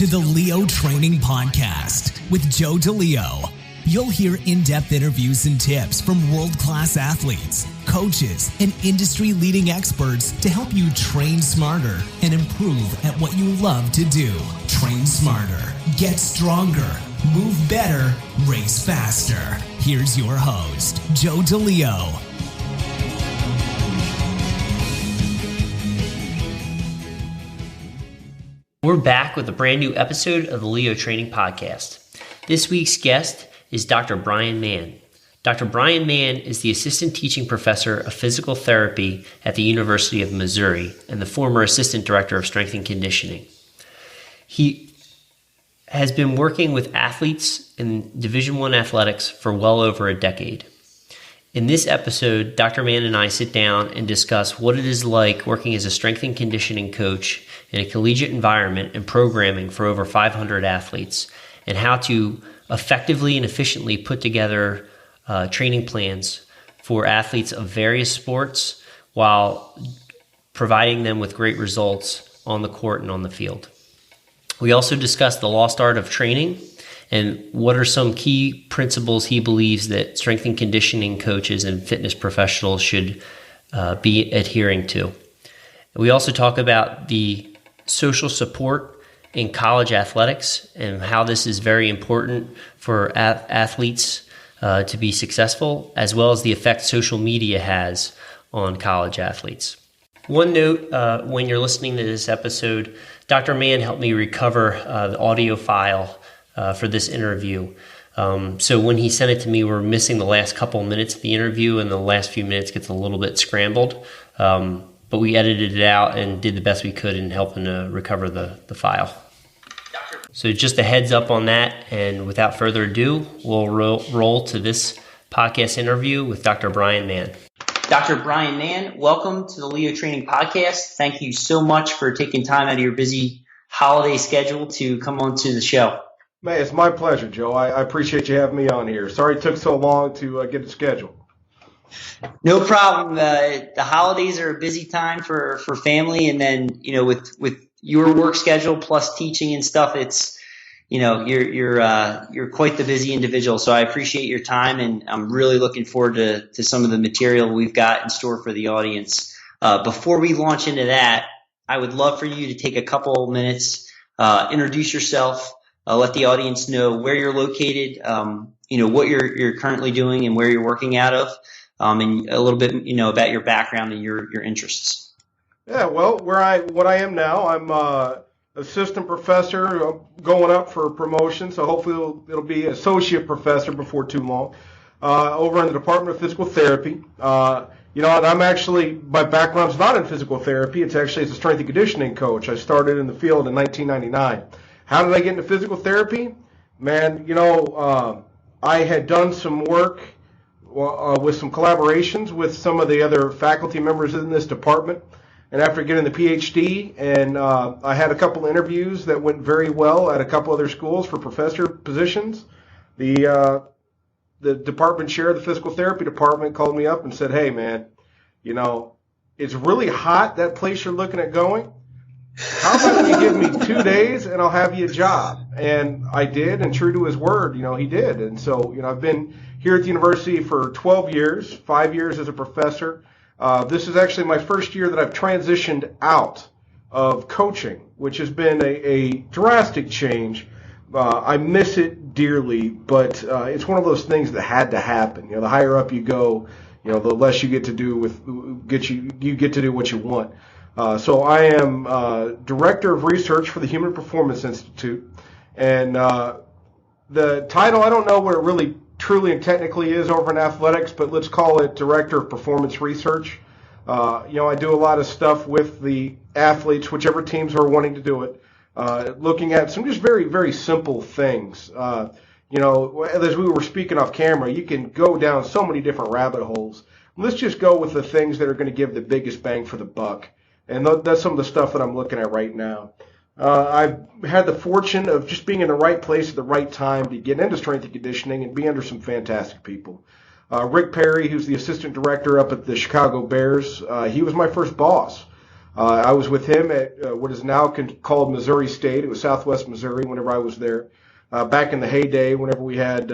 to the Leo Training Podcast with Joe DeLeo. You'll hear in-depth interviews and tips from world-class athletes, coaches, and industry-leading experts to help you train smarter and improve at what you love to do. Train smarter, get stronger, move better, race faster. Here's your host, Joe DeLeo. We're back with a brand new episode of the Leo Training Podcast. This week's guest is Dr. Bryan Mann. Dr. Bryan Mann is the Assistant Teaching Professor of Physical Therapy at the University of Missouri and the former Assistant Director of Strength and Conditioning. He has been working with athletes in Division I athletics for well over a decade. In this episode, Dr. Mann and I sit down and discuss what it is like working as a strength and conditioning coach in a collegiate environment and programming for over 500 athletes, and how to effectively and efficiently put together training plans for athletes of various sports while providing them with great results on the court and on the field. We also discuss the lost art of training and what are some key principles he believes that strength and conditioning coaches and fitness professionals should be adhering to. We also talk about the social support in college athletics and how this is very important for athletes to be successful, as well as the effect social media has on college athletes. One note, when you're listening to this episode, Dr. Mann helped me recover the audio file for this interview. So when he sent it to me, we're missing the last couple of minutes of the interview, and the last few minutes gets a little bit scrambled. But we edited it out and did the best we could in helping to recover the file. So just a heads up on that, and without further ado, we'll roll to this podcast interview with Dr. Bryan Mann. Dr. Bryan Mann, welcome to the Leo Training Podcast. Thank you so much for taking time out of your busy holiday schedule to come on to the show. Man, it's my pleasure, Joe. I appreciate you having me on here. Sorry it took so long to get it scheduled. No problem. The holidays are a busy time for family, and then with your work schedule plus teaching and stuff, it's you're quite the busy individual. So I appreciate your time, and I'm really looking forward to some of the material we've got in store for the audience. Before we launch into that, I would love for you to take a couple minutes, introduce yourself, let the audience know where you're located, what you're currently doing and where you're working out of. And a little bit, about your background and your interests. Yeah, well, what I am now, I'm assistant professor, going up for promotion, so hopefully it'll be associate professor before too long, over in the Department of Physical Therapy. And I'm actually, my background's not in physical therapy. It's actually as a strength and conditioning coach. I started in the field in 1999. How did I get into physical therapy? Man, I had done some work with some collaborations with some of the other faculty members in this department. And after getting the PhD, and I had a couple interviews that went very well at a couple other schools for professor positions, the department chair of the physical therapy department called me up and said, "Hey, man, it's really hot, that place you're looking at going. How about you give me 2 days and I'll have you a job?" And I did, and true to his word, he did. And so, I've been here at the university for 12 years, 5 years as a professor. This is actually my first year that I've transitioned out of coaching, which has been a drastic change. I miss it dearly, but it's one of those things that had to happen. The higher up you go, the less you get to do you get to do what you want. So I am Director of Research for the Human Performance Institute, and the title, I don't know what it really truly and technically is over in athletics, but let's call it Director of Performance Research. I do a lot of stuff with the athletes, whichever teams are wanting to do it, looking at some just very, very simple things. As we were speaking off camera, you can go down so many different rabbit holes. Let's just go with the things that are going to give the biggest bang for the buck. And that's some of the stuff that I'm looking at right now. I've had the fortune of just being in the right place at the right time to get into strength and conditioning and be under some fantastic people. Rick Perry, who's the assistant director up at the Chicago Bears, he was my first boss. I was with him at what is now called Missouri State. It was Southwest Missouri whenever I was there. Back in the heyday, whenever we had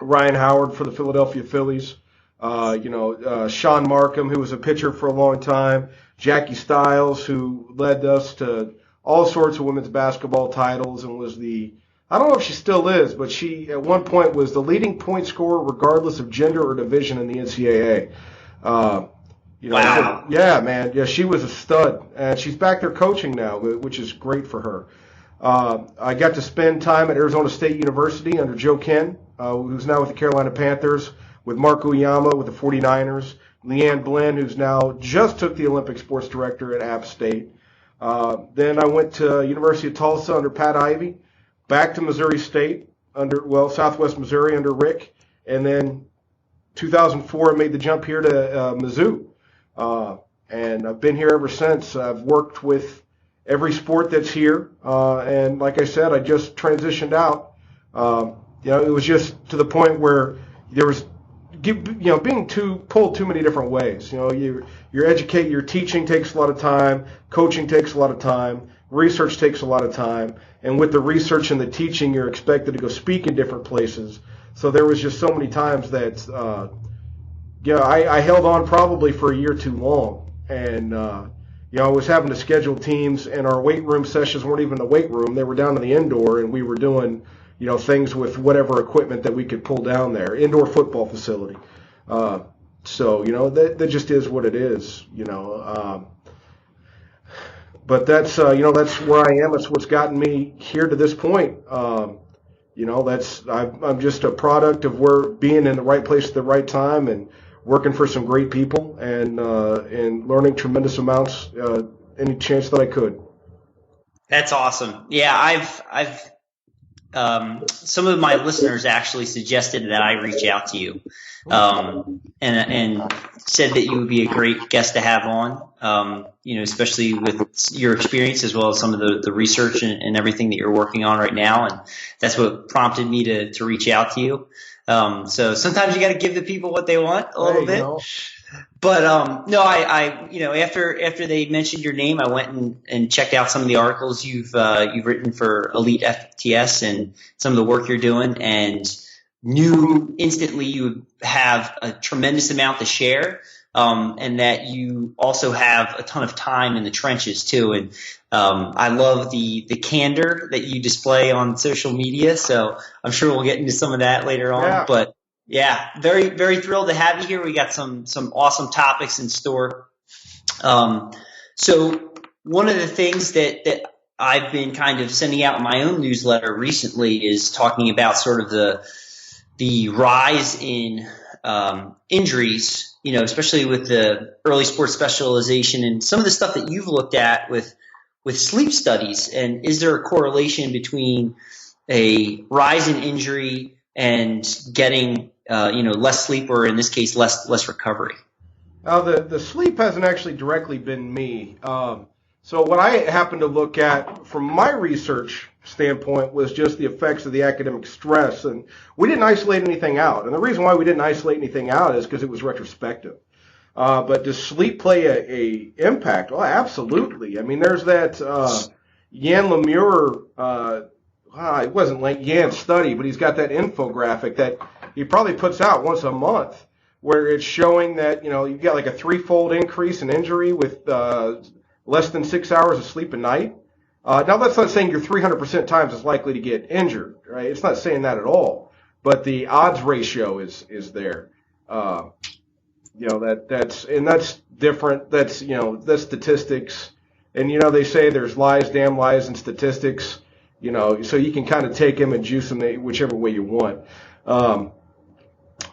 Ryan Howard for the Philadelphia Phillies, Sean Markham, who was a pitcher for a long time, Jackie Stiles, who led us to all sorts of women's basketball titles and was I don't know if she still is, but she at one point was the leading point scorer regardless of gender or division in the NCAA. Wow. Yeah, man. Yeah, she was a stud. And she's back there coaching now, which is great for her. I got to spend time at Arizona State University under Joe Ken, who's now with the Carolina Panthers, with Mark Uyama with the 49ers, Leanne Blinn, who's now just took the Olympic sports director at App State. Then I went to University of Tulsa under Pat Ivey, back to Missouri State Southwest Missouri under Rick, and then 2004 I made the jump here to Mizzou. And I've been here ever since. I've worked with every sport that's here. And like I said, I just transitioned out. It was just to the point where there was, being pulled too many different ways. Your teaching takes a lot of time, coaching takes a lot of time, research takes a lot of time. And with the research and the teaching, you're expected to go speak in different places. So there was just so many times that, I held on probably for a year too long. And, I was having to schedule teams, and our weight room sessions weren't even the weight room. They were down in the indoor, and we were doing, things with whatever equipment that we could pull down there, indoor football facility. That just is what it is, But that's, that's where I am. That's what's gotten me here to this point. I'm just a product of being in the right place at the right time and working for some great people and learning tremendous amounts any chance that I could. That's awesome. Yeah, I've some of my listeners actually suggested that I reach out to you, and said that you would be a great guest to have on, especially with your experience as well as some of the research and everything that you're working on right now. And that's what prompted me to reach out to you. So sometimes you got to give the people what they want a little bit. But no, after they mentioned your name, I went and checked out some of the articles you've written for Elite FTS and some of the work you're doing, and knew instantly you would have a tremendous amount to share, and that you also have a ton of time in the trenches too. And I love the candor that you display on social media. So I'm sure we'll get into some of that later on. Yeah. But yeah, very, very thrilled to have you here. We got some awesome topics in store. So one of the things that I've been kind of sending out in my own newsletter recently is talking about sort of the rise in injuries, especially with the early sports specialization and some of the stuff that you've looked at with sleep studies. And is there a correlation between a rise in injury and getting less sleep, or in this case, less recovery? The sleep hasn't actually directly been me. So what I happened to look at from my research standpoint was just the effects of the academic stress, and we didn't isolate anything out. And the reason why we didn't isolate anything out is because it was retrospective. But does sleep play a impact? Well, absolutely. I mean, there's that Jan Lemure. It wasn't like Jan's study, but he's got that infographic that he probably puts out once a month, where it's showing that you've got like a threefold increase in injury with less than 6 hours of sleep a night. Now, that's not saying you're 300% times as likely to get injured, right? It's not saying that at all. But the odds ratio is there. That's different. That's statistics. And, they say there's lies, damn lies, and statistics, so you can kind of take them and juice them whichever way you want.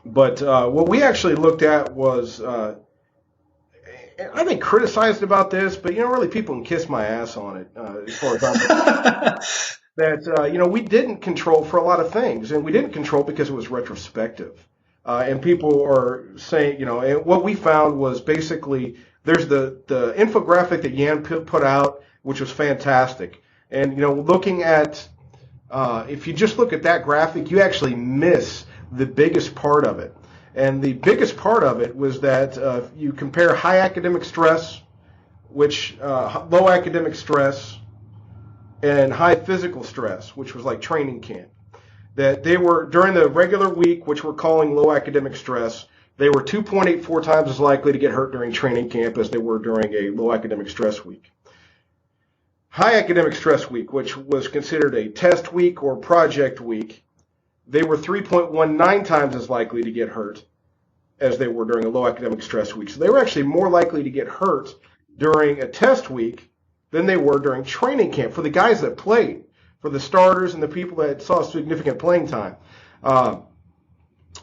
But what we actually looked at was, I've been criticized about this, but really people can kiss my ass on it as far as I'm concerned. That we didn't control for a lot of things, and we didn't control because it was retrospective. And people are saying, and what we found was basically there's the infographic that Jan put out, which was fantastic. And looking at if you just look at that graphic, you actually miss the biggest part of it. And the biggest part of it was that if you compare high academic stress which low academic stress, and high physical stress, which was like training camp. That they were, during the regular week, which we're calling low academic stress, they were 2.84 times as likely to get hurt during training camp as they were during a low academic stress week. High academic stress week, which was considered a test week or project week, they were 3.19 times as likely to get hurt as they were during a low academic stress week. So they were actually more likely to get hurt during a test week than they were during training camp for the guys that played, for the starters and the people that saw significant playing time.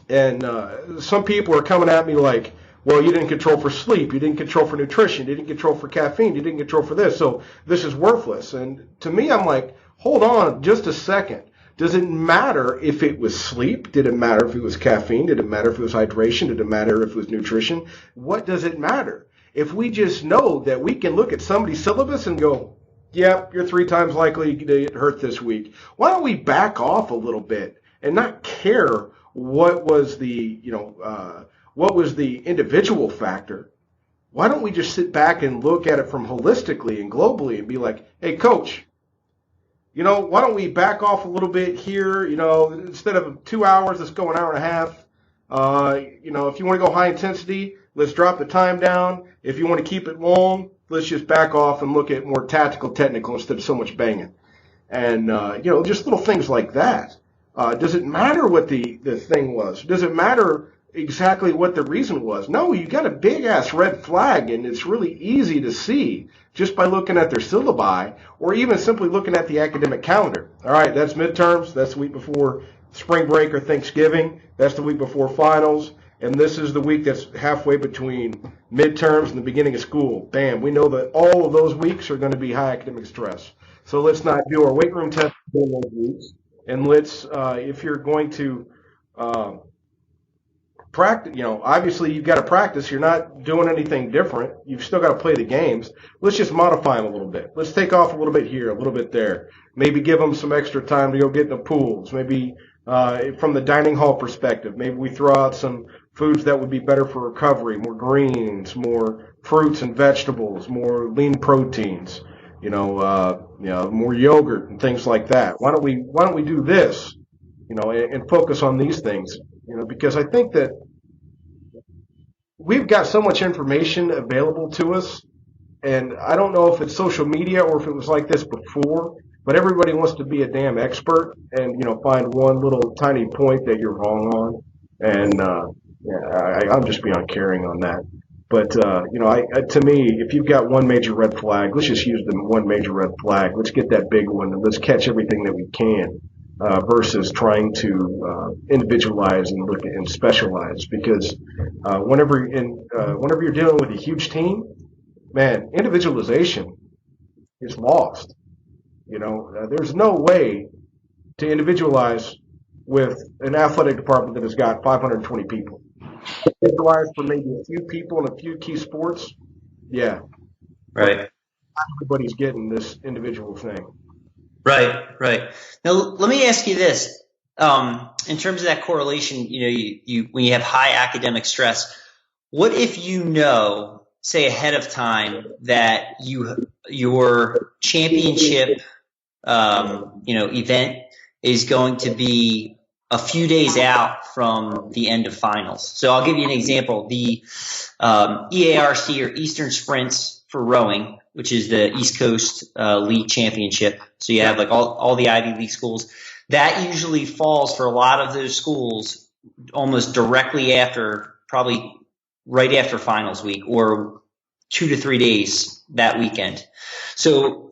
Some people are coming at me like, well, you didn't control for sleep, you didn't control for nutrition, you didn't control for caffeine, you didn't control for this, so this is worthless. And to me, I'm like, hold on just a second. Does it matter if it was sleep? Did it matter if it was caffeine? Did it matter if it was hydration? Did it matter if it was nutrition? What does it matter? If we just know that we can look at somebody's syllabus and go, yep, you're 3 times likely to get hurt this week. Why don't we back off a little bit and not care what was the individual factor? Why don't we just sit back and look at it from holistically and globally and be like, hey, coach, why don't we back off a little bit here? Instead of 2 hours, let's go an hour and a half. If you want to go high intensity, let's drop the time down. If you want to keep it long, let's just back off and look at more tactical, technical instead of so much banging. And, just little things like that. Does it matter what the thing was? Does it matter exactly what the reason was? No, you got a big-ass red flag, and it's really easy to see just by looking at their syllabi or even simply looking at the academic calendar. All right, that's midterms. That's the week before spring break or Thanksgiving. That's the week before finals. And this is the week that's halfway between midterms and the beginning of school. Bam, we know that all of those weeks are going to be high academic stress. So let's not do our weight room test in those weeks. And let's, if you're going to practice, obviously you've got to practice. You're not doing anything different. You've still got to play the games. Let's just modify them a little bit. Let's take off a little bit here, a little bit there. Maybe give them some extra time to go get in the pools. Maybe from the dining hall perspective, maybe we throw out some foods that would be better for recovery, more greens, more fruits and vegetables, more lean proteins, more yogurt and things like that. Why don't we do this, and focus on these things, because I think that we've got so much information available to us, and I don't know if it's social media or if it was like this before, but everybody wants to be a damn expert and, find one little tiny point that you're wrong on. And, I'm just beyond caring on that. But, to me, if you've got one major red flag, let's just use the one major red flag. Let's get that big one and let's catch everything that we can, versus trying to individualize and look at and specialize. Because whenever you're dealing with a huge team, man, individualization is lost. There's no way to individualize with an athletic department that has got 520 people. Individualize for maybe a few people in a few key sports, yeah. Right. Everybody's getting this individual thing. Right. Now, let me ask you this. In terms of that correlation, you when you have high academic stress, what if say ahead of time that your championship event is going to be a few days out from the end of finals. So I'll give you an example. The EARC, or Eastern Sprints for rowing, which is the East Coast League Championship. So you have like all the Ivy League schools. That usually falls for a lot of those schools almost directly after, probably right after finals week, or 2 to 3 days that weekend. So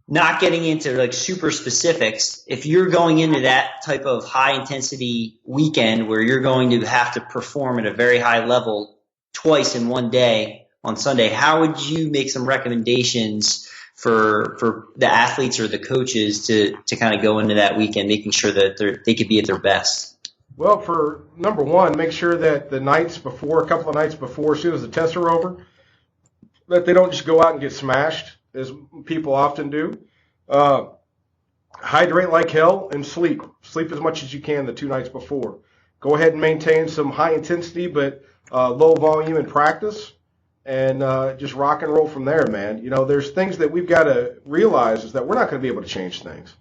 not getting into like super specifics, if you're going into that type of high intensity weekend where you're going to have to perform at a very high level twice in one day on Sunday, how would you make some recommendations for the athletes or the coaches to kind of go into that weekend, making sure that they could be at their best? Well, for number one, make sure that a couple of nights before, as soon as the tests are over, that they don't just go out and get smashed, as people often do. Hydrate like hell and sleep. Sleep as much as you can the 2 nights before. Go ahead and maintain some high intensity but low volume in practice. and just rock and roll from there, man. There's things that we've got to realize is that we're not going to be able to change things.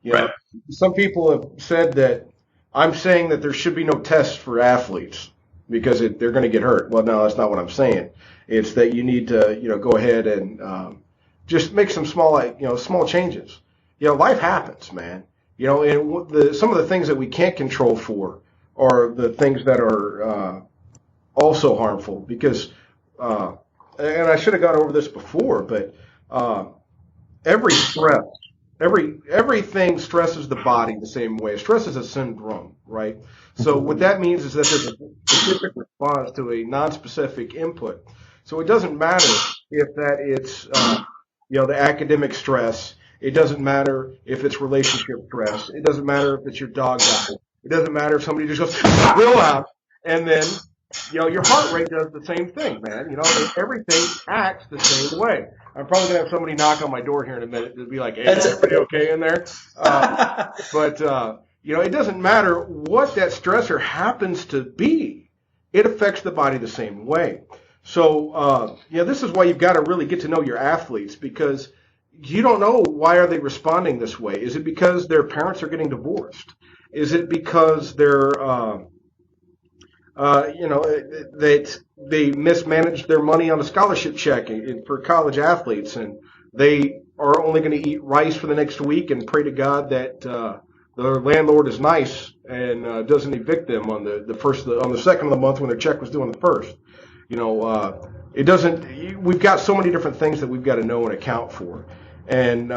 Right. Some people have said that I'm saying that there should be no tests for athletes because they're going to get hurt. Well, no, that's not what I'm saying. It's that you need to, go ahead and just make some small changes. Life happens, man. And some of the things that we can't control for are the things that are also harmful because, and I should have gone over this before, but everything stresses the body the same way. Stress is a syndrome, right? So what that means is that there's a specific response to a non-specific input. So it doesn't matter if it's the academic stress. It doesn't matter if it's relationship stress. It doesn't matter if it's your dog died. It doesn't matter if somebody just goes real loud, and then your heart rate does the same thing, man. Everything acts the same way. I'm probably gonna have somebody knock on my door here in a minute to be like, "Hey, is everybody okay in there?" But it doesn't matter what that stressor happens to be. It affects the body the same way. So this is why you've got to really get to know your athletes because you don't know why are they responding this way. Is it because their parents are getting divorced? Is it because they're that they mismanaged their money on a scholarship check for college athletes, and they are only going to eat rice for the next week and pray to God that their landlord is nice and doesn't evict them on the second of the month when their check was due on the first. It doesn't. We've got so many different things that we've got to know and account for. And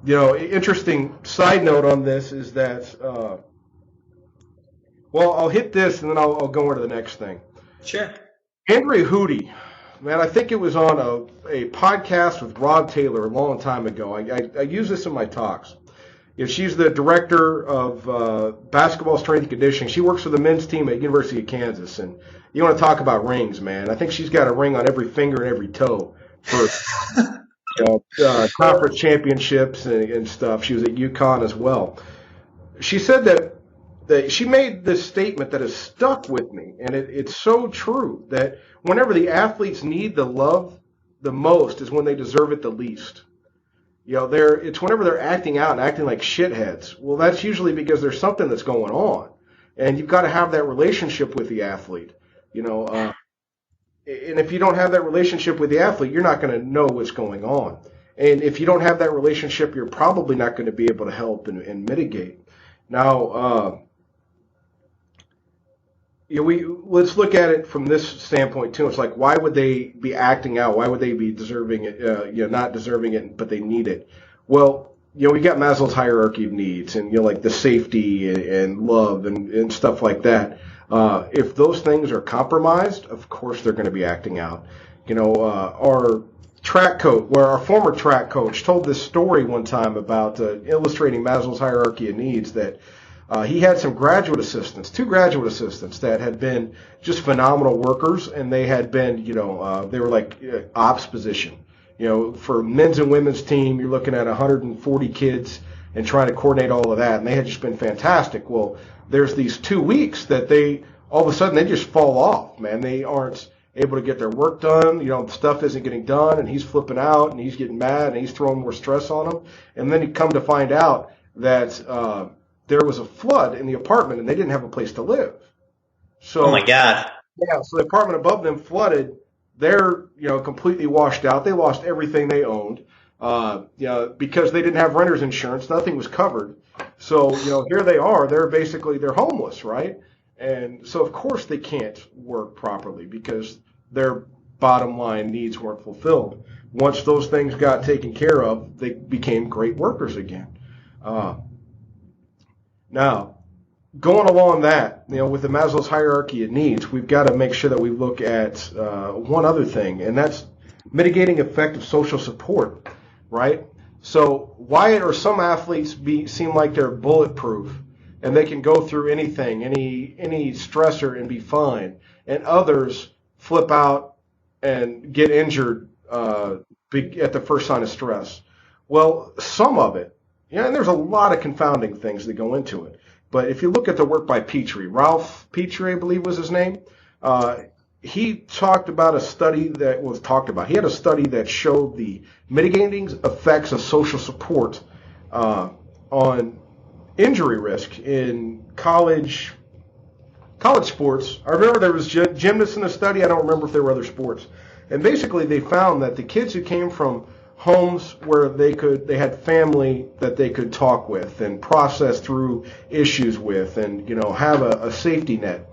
interesting side note on this is that. Well, I'll hit this and then I'll go into the next thing. Sure. Henry Hootie, man, I think it was on a podcast with Rod Taylor a long time ago. I use this in my talks. She's the director of basketball strength and conditioning. She works for the men's team at University of Kansas. And you want to talk about rings, man. I think she's got a ring on every finger and every toe for conference championships and stuff. She was at UConn as well. She said that she made this statement that has stuck with me, and it's so true that whenever the athletes need the love the most is when they deserve it the least. It's whenever they're acting out and acting like shitheads. Well, that's usually because there's something that's going on, and you've got to have that relationship with the athlete. And if you don't have that relationship with the athlete, you're not going to know what's going on. And if you don't have that relationship, you're probably not going to be able to help and mitigate. Now, let's look at it from this standpoint too. It's like, why would they be acting out? Why would they be deserving it? Not deserving it, but they need it. Well, we got Maslow's hierarchy of needs, and like the safety and love and stuff like that. If those things are compromised, of course they're going to be acting out. Our track coach, where our former track coach told this story one time about illustrating Maslow's hierarchy of needs that. He had some two graduate assistants that had been just phenomenal workers, and they had been, they were like ops position. For men's and women's team, you're looking at 140 kids and trying to coordinate all of that, and they had just been fantastic. Well, there's these 2 weeks that all of a sudden they just fall off, man. They aren't able to get their work done. Stuff isn't getting done, and he's flipping out, and he's getting mad, and he's throwing more stress on them. And then you come to find out that there was a flood in the apartment, and they didn't have a place to live. So, oh my God! Yeah, so the apartment above them flooded. They're completely washed out. They lost everything they owned, because they didn't have renter's insurance. Nothing was covered. So here they are. They're homeless, right? And so of course they can't work properly because their bottom line needs weren't fulfilled. Once those things got taken care of, they became great workers again. Now, going along that, with the Maslow's hierarchy of needs, we've got to make sure that we look at one other thing, and that's mitigating effective social support, right? So why are some athletes seem like they're bulletproof and they can go through anything, any stressor and be fine, and others flip out and get injured at the first sign of stress? Well, some of it. And there's a lot of confounding things that go into it. But if you look at the work by Petrie, Ralph Petrie, I believe was his name, he talked about a study that was talked about. He had a study that showed the mitigating effects of social support on injury risk in college sports. I remember there was gymnasts in the study. I don't remember if there were other sports. And basically they found that the kids who came from homes where they had family that they could talk with and process through issues with and, have a safety net,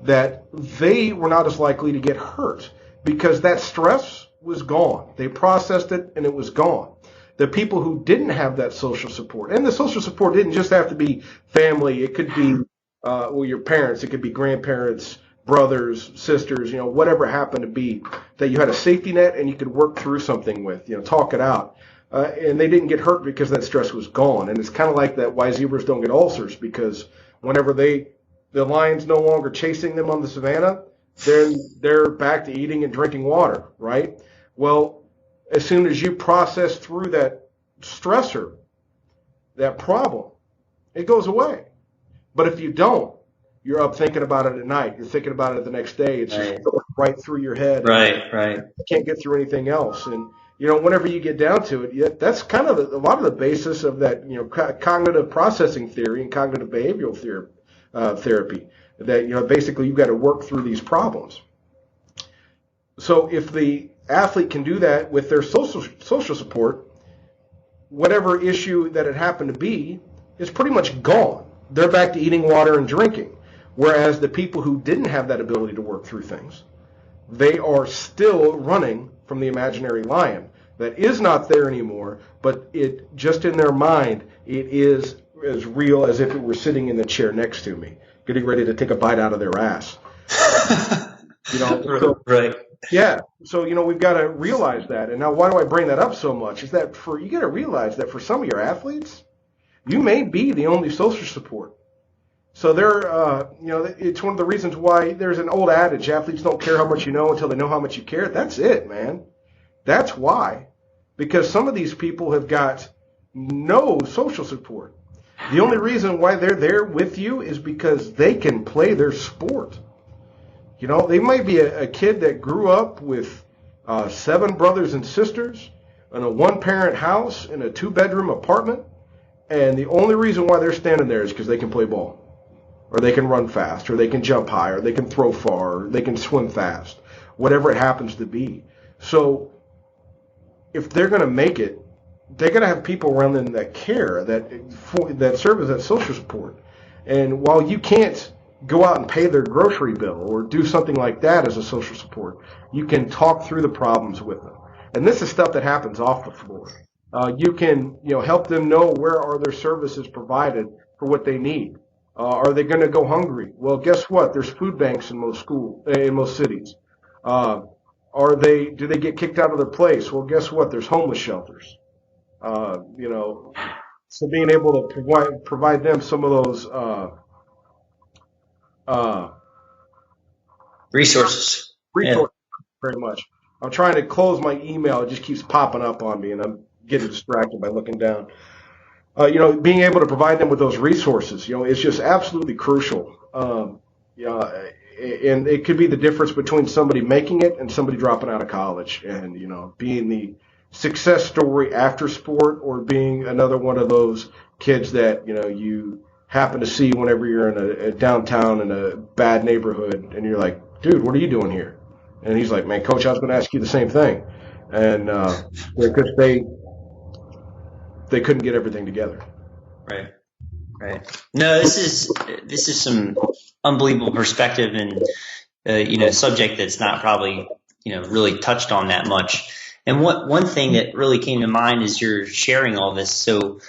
that they were not as likely to get hurt because that stress was gone. They processed it and it was gone. The people who didn't have that social support, and the social support didn't just have to be family. It could be, your parents. It could be grandparents, brothers, sisters, whatever it happened to be, that you had a safety net and you could work through something with, talk it out. And they didn't get hurt because that stress was gone. And it's kind of like that why zebras don't get ulcers, because whenever the lion's no longer chasing them on the savannah, then they're back to eating and drinking water, right? Well, as soon as you process through that stressor, that problem, it goes away. But if you don't, you're up thinking about it at night. You're thinking about it the next day. It's just going right through your head. Right. You can't get through anything else. And, whenever you get down to it, that's kind of a lot of the basis of that, cognitive processing theory and cognitive behavioral therapy, that, basically you've got to work through these problems. So if the athlete can do that with their social support, whatever issue that it happened to be is pretty much gone. They're back to eating, water, and drinking. Whereas the people who didn't have that ability to work through things, they are still running from the imaginary lion that is not there anymore, but it just in their mind, it is as real as if it were sitting in the chair next to me, getting ready to take a bite out of their ass. Right. Yeah. So, we've got to realize that. And now why do I bring that up so much? Is that you got to realize that for some of your athletes, you may be the only social support. So it's one of the reasons why there's an old adage, athletes don't care how much you know until they know how much you care. That's it, man. That's why. Because some of these people have got no social support. The only reason why they're there with you is because they can play their sport. They might be a kid that grew up with 7 brothers and sisters in a 1-parent house in a 2-bedroom apartment, and the only reason why they're standing there is because they can play ball, or they can run fast, or they can jump high, or they can throw far, or they can swim fast, whatever it happens to be. So if they're going to make it, they're going to have people around them that care, that serve as that social support. And while you can't go out and pay their grocery bill or do something like that as a social support, you can talk through the problems with them. And this is stuff that happens off the floor. You can, help them know where are their services provided for what they need. Are they going to go hungry? Well, guess what? There's food banks in most cities. Do they get kicked out of their place? Well, guess what? There's homeless shelters. So being able to provide them some of those resources. Yeah. Very much. I'm trying to close my email. It just keeps popping up on me, and I'm getting distracted by looking down. Being able to provide them with those resources, is just absolutely crucial. And it could be the difference between somebody making it and somebody dropping out of college, and being the success story after sport, or being another one of those kids that you happen to see whenever you're in a downtown in a bad neighborhood, and you're like, dude, what are you doing here? And he's like, man, coach, I was going to ask you the same thing. And because they couldn't get everything together. Right. No, this is some unbelievable perspective, and subject that's not probably really touched on that much. And one thing that really came to mind is you're sharing all this. So,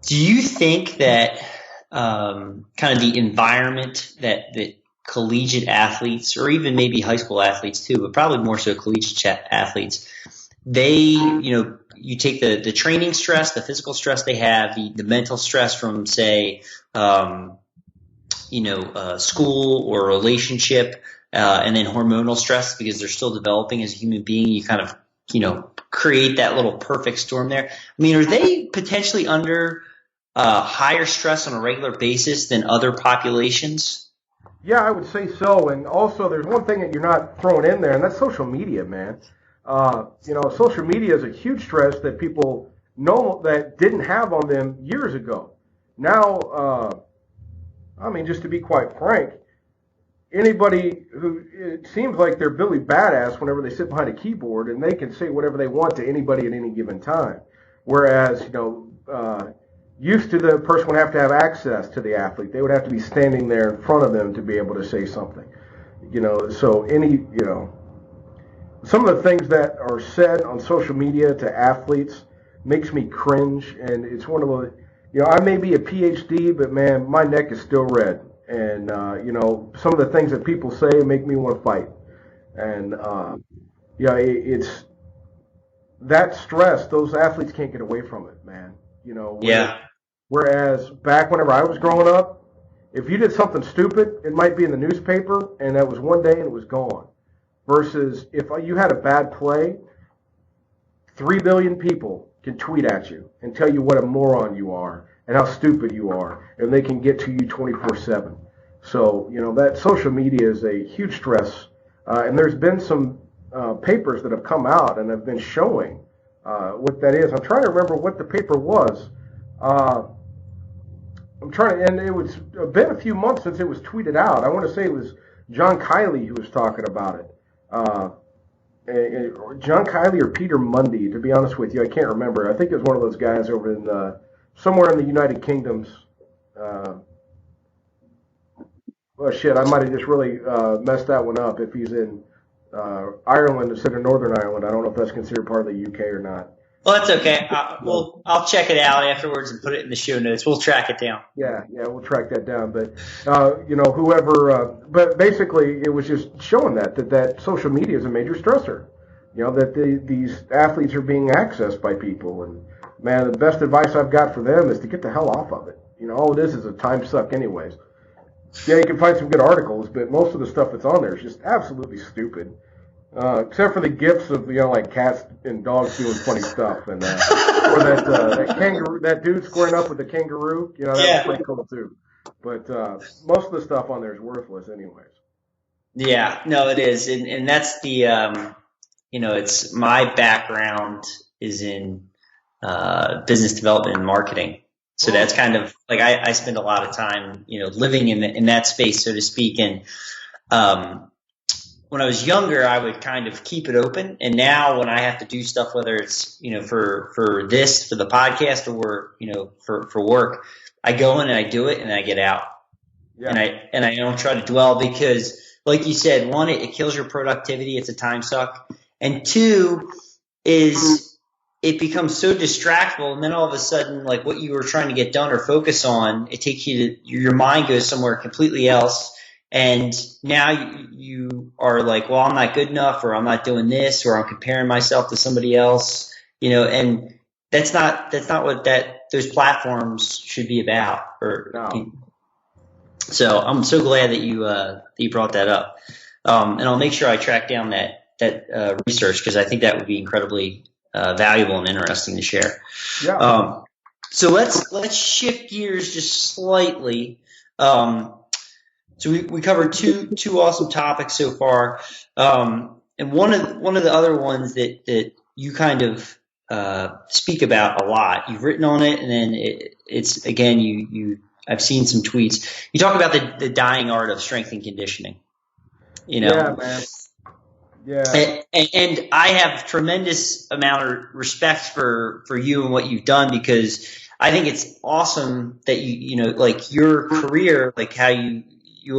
do you think that kind of the environment that collegiate athletes, or even maybe high school athletes too, but probably more so collegiate athletes, you take the training stress, the physical stress they have, the mental stress from, say, school or relationship, and then hormonal stress because they're still developing as a human being. You kind of, create that little perfect storm there. I mean, are they potentially under higher stress on a regular basis than other populations? Yeah, I would say so. And also, there's one thing that you're not throwing in there, and that's social media, man. Social media is a huge stress that people know that didn't have on them years ago. Now, just to be quite frank, anybody who it seems like they're Billy Badass whenever they sit behind a keyboard and they can say whatever they want to anybody at any given time. Whereas, used to the person would have to have access to the athlete. They would have to be standing there in front of them to be able to say something. Some of the things that are said on social media to athletes makes me cringe, and it's one of those, I may be a PhD, but man, my neck is still red. And, some of the things that people say make me want to fight. And, it's that stress, those athletes can't get away from it, man. Yeah. Whereas back whenever I was growing up, if you did something stupid, it might be in the newspaper, and that was one day and it was gone. Versus if you had a bad play, 3 billion people can tweet at you and tell you what a moron you are and how stupid you are, and they can get to you 24/7. So, that social media is a huge stress. And there's been some papers that have come out and have been showing what that is. I'm trying to remember what the paper was. And it was been a few months since it was tweeted out. I want to say it was John Kiley who was talking about it. John Kiley or Peter Mundy, to be honest with you, I can't remember. I think it was one of those guys over in somewhere in the United Kingdom's. Well, shit, I might have just really messed that one up. If he's in Ireland instead of Northern Ireland, I don't know if that's considered part of the UK or not. Well, that's okay. I'll check it out afterwards and put it in the show notes. We'll track it down. Yeah, we'll track that down. But but basically, it was just showing that social media is a major stressor. That these athletes are being accessed by people, and man, the best advice I've got for them is to get the hell off of it. All it is a time suck, anyways. Yeah, you can find some good articles, but most of the stuff that's on there is just absolutely stupid. Except for the gifs of like cats and dogs doing funny stuff, and or that kangaroo, that dude squaring up with the kangaroo, that's pretty cool too. But most of the stuff on there is worthless, anyways. Yeah, no, it is, and that's the it's my background is in business development and marketing, so that's kind of like I spend a lot of time living in that space, so to speak, and when I was younger, I would kind of keep it open. And now when I have to do stuff, whether it's, for the podcast or, for work, I go in and I do it and I get out. Yeah. And I don't try to dwell because like you said, one, it kills your productivity. It's a time suck. And two is it becomes so distractible. And then all of a sudden, like what you were trying to get done or focus on, it takes you to your mind goes somewhere completely else. And now you are like, well, I'm not good enough, or I'm not doing this, or I'm comparing myself to somebody else, and that's not what those platforms should be about. So I'm so glad that you brought that up. And I'll make sure I track down that research, because I think that would be incredibly valuable and interesting to share. Yeah. So let's shift gears just slightly. So we covered two awesome topics so far, and one of the other ones that you kind of speak about a lot. You've written on it, and then it's again I've seen some tweets. You talk about the dying art of strength and conditioning. Yeah, man. Yeah. And I have tremendous amount of respect for you and what you've done, because I think it's awesome that like your career, like how you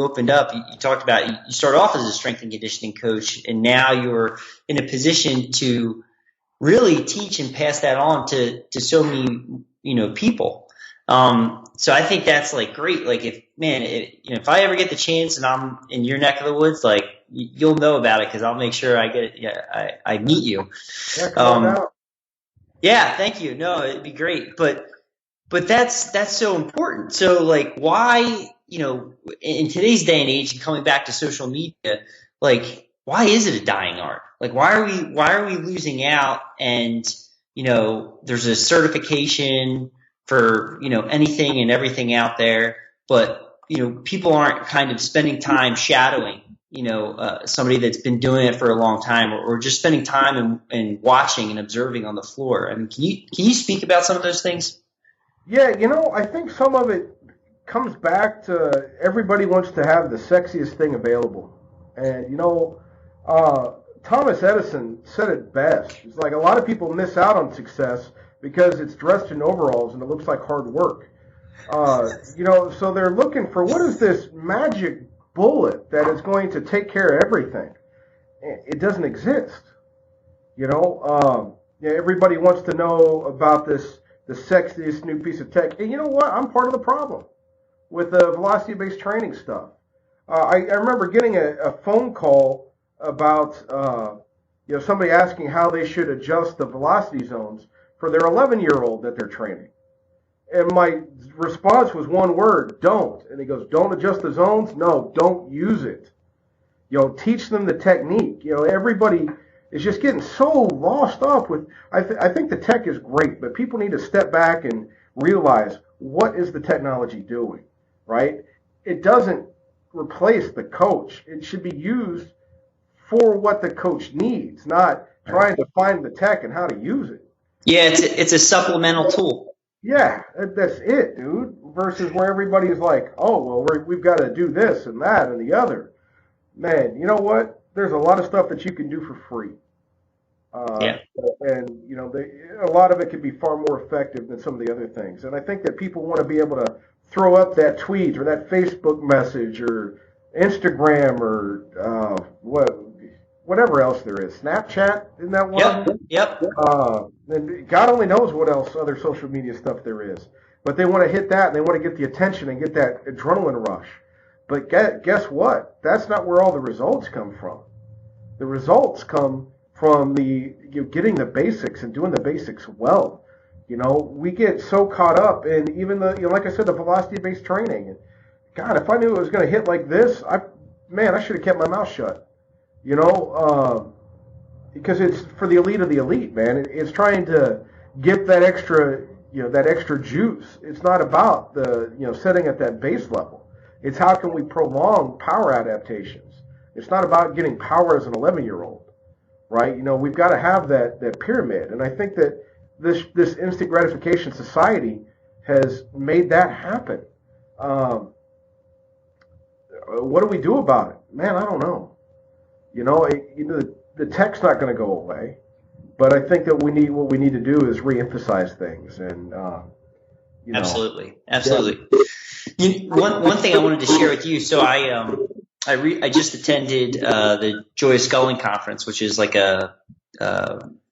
opened up, you talked about, you started off as a strength and conditioning coach, and now you're in a position to really teach and pass that on to so many, people. So I think that's like great. Like if I ever get the chance and I'm in your neck of the woods, like you'll know about it, because I'll make sure I get it. Yeah, I meet you. Yeah, come on out. Yeah, thank you. No, it'd be great. But that's so important. So like why, in today's day and age, and coming back to social media, like why is it a dying art? Like why are we losing out? And there's a certification for anything and everything out there, but people aren't kind of spending time shadowing, somebody that's been doing it for a long time, or just spending time and watching and observing on the floor. I mean, can you speak about some of those things? Yeah, I think some of it comes back to everybody wants to have the sexiest thing available. And, Thomas Edison said it best. It's like a lot of people miss out on success because it's dressed in overalls and it looks like hard work. So they're looking for what is this magic bullet that is going to take care of everything. It doesn't exist. Everybody wants to know about the sexiest new piece of tech. And you know what? I'm part of the problem with the velocity-based training stuff. I remember getting a phone call about somebody asking how they should adjust the velocity zones for their 11-year-old that they're training. And my response was one word: don't. And he goes, don't adjust the zones? No, don't use it. Teach them the technique. Everybody is just getting so lost up with, I think the tech is great, but people need to step back and realize, what is the technology doing, right? It doesn't replace the coach. It should be used for what the coach needs, not trying to find the tech and how to use it. Yeah, it's a supplemental tool. Yeah, that's it, dude. Versus where everybody's like, oh, well, we've got to do this and that and the other. Man, you know what? There's a lot of stuff that you can do for free. And, a lot of it can be far more effective than some of the other things. And I think that people want to be able to throw up that tweet or that Facebook message or Instagram or whatever else there is. Snapchat, isn't that one? Yep. And God only knows what else other social media stuff there is. But they want to hit that, and they want to get the attention and get that adrenaline rush. But guess what? That's not where all the results come from. The results come from getting the basics and doing the basics well. We get so caught up in even like I said, the velocity-based training. God, if I knew it was going to hit like this, I should have kept my mouth shut. Because it's for the elite of the elite, man. It's trying to get that extra, that extra juice. It's not about the, setting at that base level. It's how can we prolong power adaptations. It's not about getting power as an 11-year-old, right? We've got to have that pyramid. And I think that this instant gratification society has made that happen. What do we do about it? Man, I don't know. The tech's not going to go away, but I think that what we need to do is reemphasize things. And absolutely. Yeah. One thing I wanted to share with you. So I just attended the Joy of Sculling conference, which is like a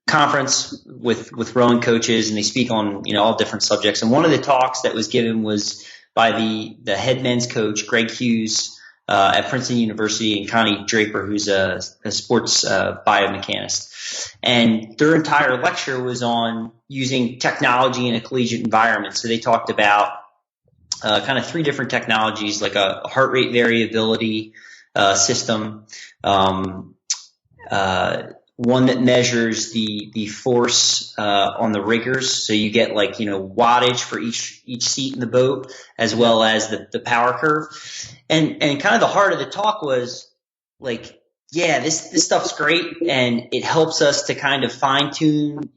conference with rowing coaches, and they speak on all different subjects. And one of the talks that was given was by the head men's coach, Greg Hughes, at Princeton University, and Connie Draper, who's a sports biomechanist. And their entire lecture was on using technology in a collegiate environment. So they talked about kind of three different technologies, like a heart rate variability system, one that measures the force on the riggers, so you get wattage for each seat in the boat, as well as the power curve. And kind of the heart of the talk was like, yeah, this stuff's great, and it helps us to kind of fine tune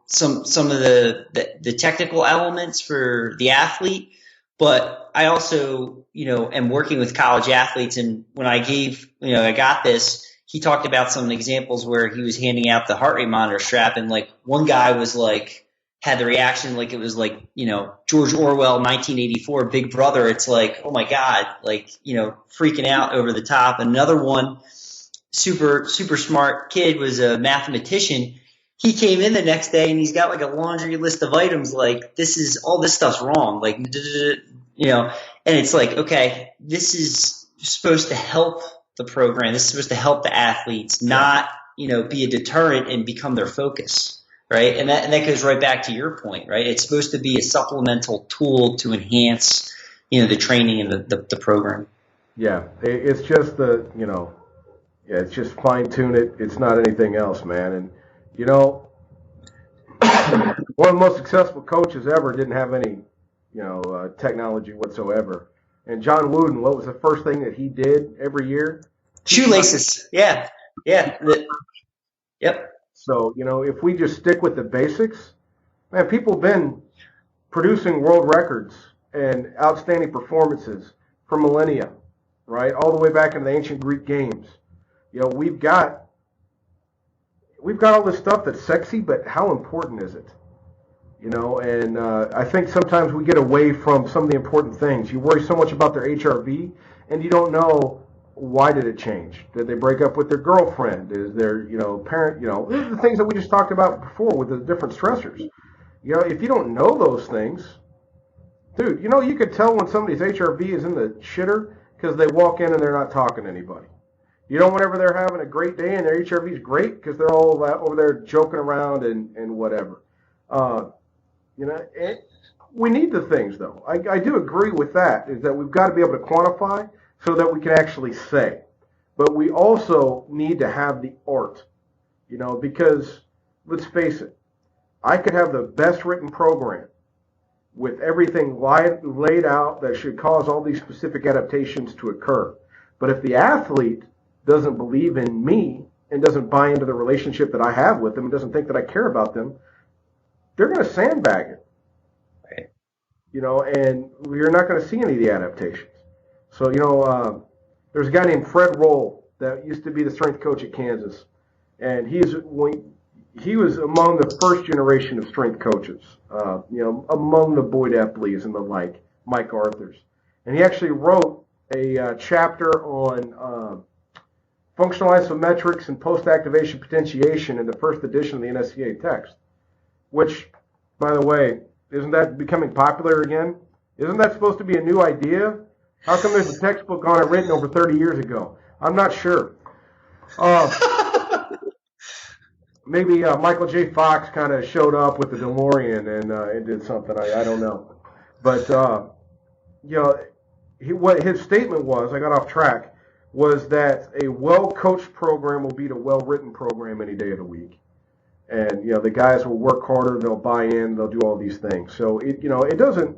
some of the technical elements for the athlete. But I also am working with college athletes, and when I got this, he talked about some examples where he was handing out the heart rate monitor strap, and one guy was had the reaction like it was George Orwell 1984 Big Brother. It's like, oh my God, freaking out over the top. Another one, super smart kid, was a mathematician. He came in the next day and he's got a laundry list of items all this stuff's wrong, and it's okay, this is supposed to help the program. This is supposed to help the athletes, not, be a deterrent and become their focus. Right. And that goes right back to your point, right? It's supposed to be a supplemental tool to enhance, the training and the program. Yeah. It's just it's just fine tune it. It's not anything else, man. And, one of the most successful coaches ever didn't have any, technology whatsoever. And John Wooden, what was the first thing that he did every year? Shoelaces. Yeah. Yep. So, if we just stick with the basics, man, people have been producing world records and outstanding performances for millennia, right? All the way back into the ancient Greek games. We've got all this stuff that's sexy, but how important is it? And I think sometimes we get away from some of the important things. You worry so much about their HRV, and you don't know, why did it change? Did they break up with their girlfriend? Is their, parent, the things that we just talked about before with the different stressors. If you don't know those things, dude, you could tell when somebody's HRV is in the shitter because they walk in and they're not talking to anybody. Whenever they're having a great day and their HRV is great because they're all over there joking around and whatever. We need the things, though. I do agree with that, is that we've got to be able to quantify so that we can actually say. But we also need to have the art, because let's face it, I could have the best written program with everything laid out that should cause all these specific adaptations to occur. But if the athlete doesn't believe in me and doesn't buy into the relationship that I have with them and doesn't think that I care about them, they're going to sandbag it. Right. And we're not going to see any of the adaptations. So, there's a guy named Fred Roll that used to be the strength coach at Kansas. And he was among the first generation of strength coaches, among the Boyd Epleys and the like, Mike Arthurs. And he actually wrote a chapter on functional isometrics and post-activation potentiation in the first edition of the NSCA text, which, by the way, isn't that becoming popular again? Isn't that supposed to be a new idea? How come there's a textbook on it written over 30 years ago? I'm not sure. Maybe Michael J. Fox kind of showed up with the DeLorean and did something. I don't know. But, what his statement was, I got off track, was that a well-coached program will beat a well-written program any day of the week. And, the guys will work harder, they'll buy in, they'll do all these things. So, it doesn't,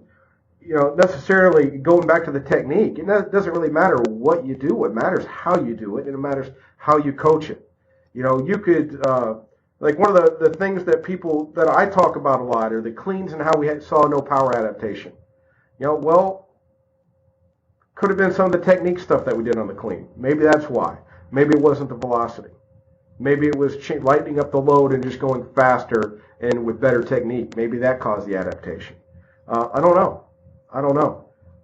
necessarily, going back to the technique, it doesn't really matter what you do. It matters how you do it, and it matters how you coach it. You could, like one of the things that I talk about a lot are the cleans and how we saw no power adaptation. Could have been some of the technique stuff that we did on the clean. Maybe that's why. Maybe it wasn't the velocity. Maybe it was lightening up the load and just going faster and with better technique. Maybe that caused the adaptation. I don't know.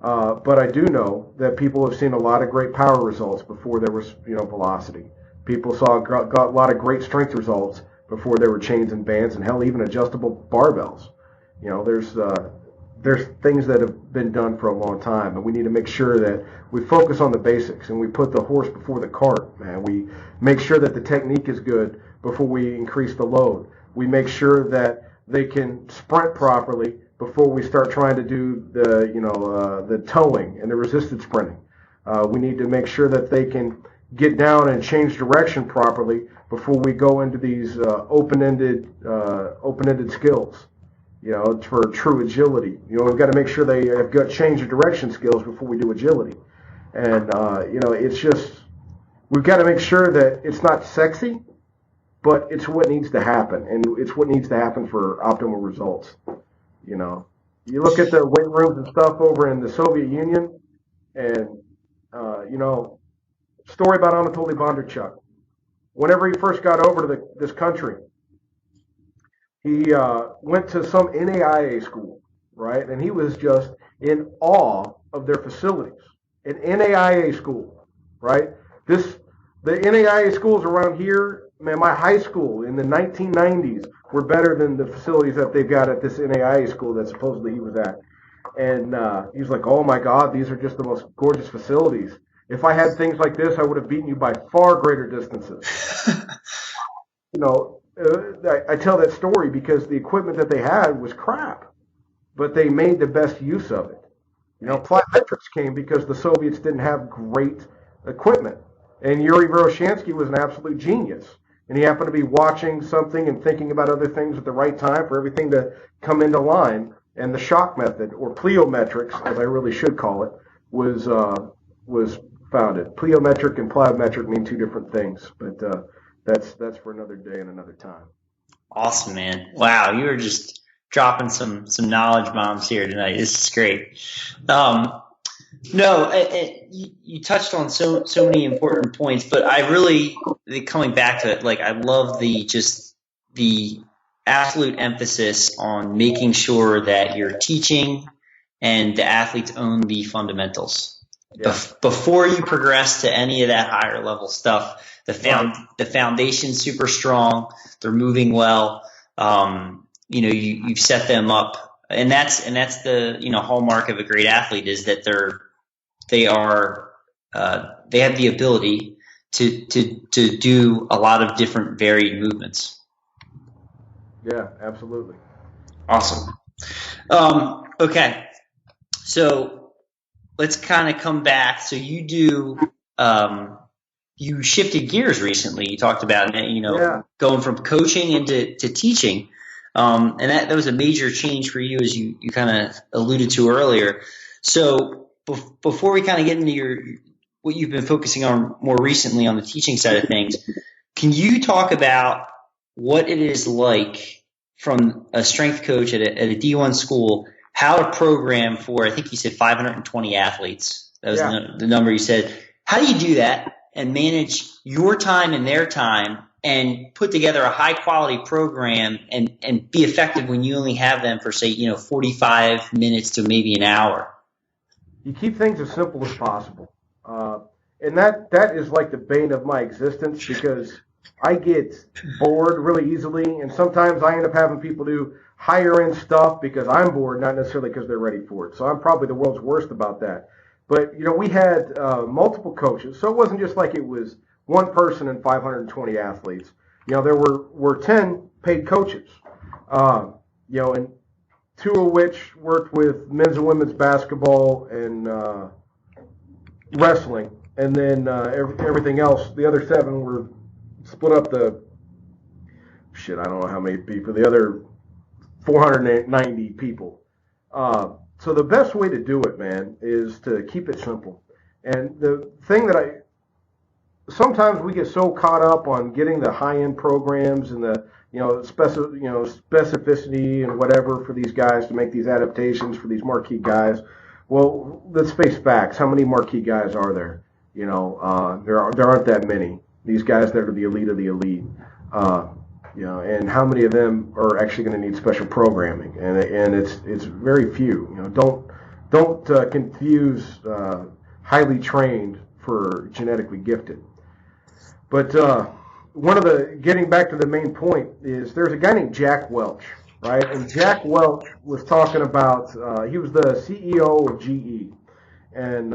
But I do know that people have seen a lot of great power results before there was, velocity. People got a lot of great strength results before there were chains and bands, and hell, even adjustable barbells. There's things that have been done for a long time, and we need to make sure that we focus on the basics and we put the horse before the cart, man. We make sure that the technique is good before we increase the load. We make sure that they can sprint properly before we start trying to do the towing and the resisted sprinting. We need to make sure that they can get down and change direction properly before we go into these open-ended skills. For true agility. We've got to make sure they have got change of direction skills before we do agility. And, it's just, we've got to make sure that it's not sexy, but it's what needs to happen. And it's what needs to happen for optimal results. You look at the weight rooms and stuff over in the Soviet Union, and, story about Anatoly Bondarchuk. Whenever he first got over to this country, he went to some NAIA school, right? And he was just in awe of their facilities. An NAIA school, right? The NAIA schools around here, man, my high school in the 1990s were better than the facilities that they've got at this NAIA school that supposedly he was at. And he was like, oh my God, these are just the most gorgeous facilities. If I had things like this, I would have beaten you by far greater distances. I tell that story because the equipment that they had was crap, but they made the best use of it. Plyometrics came because the Soviets didn't have great equipment, and Yuri Veroshansky was an absolute genius, and he happened to be watching something and thinking about other things at the right time for everything to come into line, and the shock method, or plyometrics, as I really should call it, was founded. Plyometric and plyometric mean two different things, but that's for another day and another time. Awesome, man. Wow, you were just dropping some knowledge bombs here tonight. This is great. No, you touched on so many important points, but I really, coming back to it, like, I love the absolute emphasis on making sure that you're teaching and the athletes own the fundamentals. Yeah. Before you progress to any of that higher level stuff, the foundation's super strong. They're moving well. You've set them up, and that's the hallmark of a great athlete is that they have the ability to do a lot of different varied movements. Yeah, absolutely. Awesome. Okay, so let's kind of come back. So you shifted gears recently. You talked about going from coaching into teaching, and that was a major change for you, as you kind of alluded to earlier. So before we kind of get into what you've been focusing on more recently on the teaching side of things, can you talk about what it is like from a strength coach at a D1 school, how to program for, I think you said 520 athletes. That was the number you said. How do you do that and manage your time and their time and put together a high quality program and be effective when you only have them for, say, 45 minutes to maybe an hour? You keep things as simple as possible. And that is like the bane of my existence, because I get bored really easily, and sometimes I end up having people do higher end stuff because I'm bored, not necessarily because they're ready for it. So I'm probably the world's worst about that. But, we had multiple coaches, so it wasn't just like it was one person and 520 athletes. There were 10 paid coaches, and 2 of which worked with men's and women's basketball and wrestling. And then everything else, the other 7 were split up I don't know how many people, the other 490 people. So the best way to do it, man, is to keep it simple. And the thing that sometimes we get so caught up on getting the high-end programs and the specificity and whatever for these guys to make these adaptations for these marquee guys. Well, let's face facts. How many marquee guys are there? There aren't that many. These guys that are the elite of the elite. And how many of them are actually going to need special programming? And it's very few. Don't confuse highly trained for genetically gifted. But getting back to the main point is there's a guy named Jack Welch, right? And Jack Welch was talking about he was the CEO of GE, and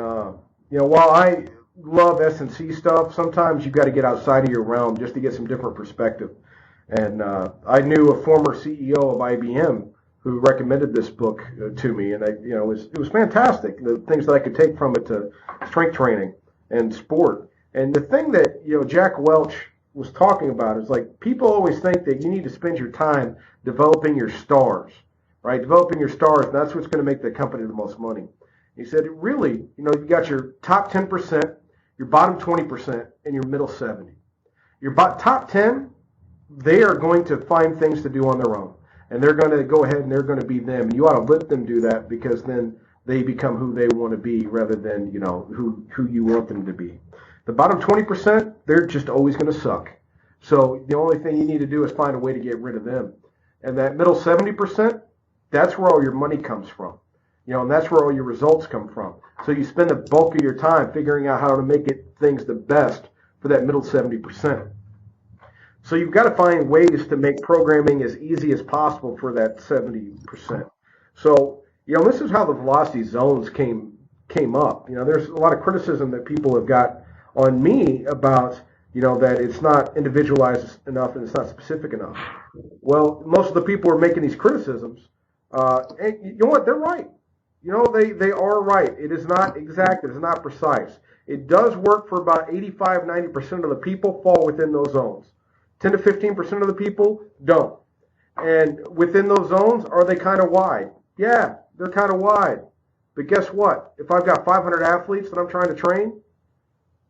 while I love S&C stuff, sometimes you've got to get outside of your realm just to get some different perspective. And I knew a former CEO of IBM who recommended this book to me, and it was fantastic. The things that I could take from it to strength training and sport. And the thing that Jack Welch was talking about is, like, people always think that you need to spend your time developing your stars, right? Developing your stars, and that's what's going to make the company the most money. He said, really, you've got your top 10%, your bottom 20%, and your middle 70. Your top 10, they are going to find things to do on their own, and they're going to go ahead and they're going to be them. And you ought to let them do that, because then they become who they want to be rather than who you want them to be. The bottom 20%, they're just always going to suck. So the only thing you need to do is find a way to get rid of them. And that middle 70%, that's where all your money comes from. And that's where all your results come from. So you spend the bulk of your time figuring out how to make things the best for that middle 70%. So you've got to find ways to make programming as easy as possible for that 70%. So, this is how the velocity zones came up. There's a lot of criticism that people have got on me about, that it's not individualized enough and it's not specific enough. Well, most of the people who are making these criticisms, and you know what, they're right. They are right. It is not exact. It is not precise. It does work for about 85, 90% of the people fall within those zones. 10 to 15% of the people don't. And within those zones, are they kind of wide? Yeah, they're kind of wide. But guess what? If I've got 500 athletes that I'm trying to train,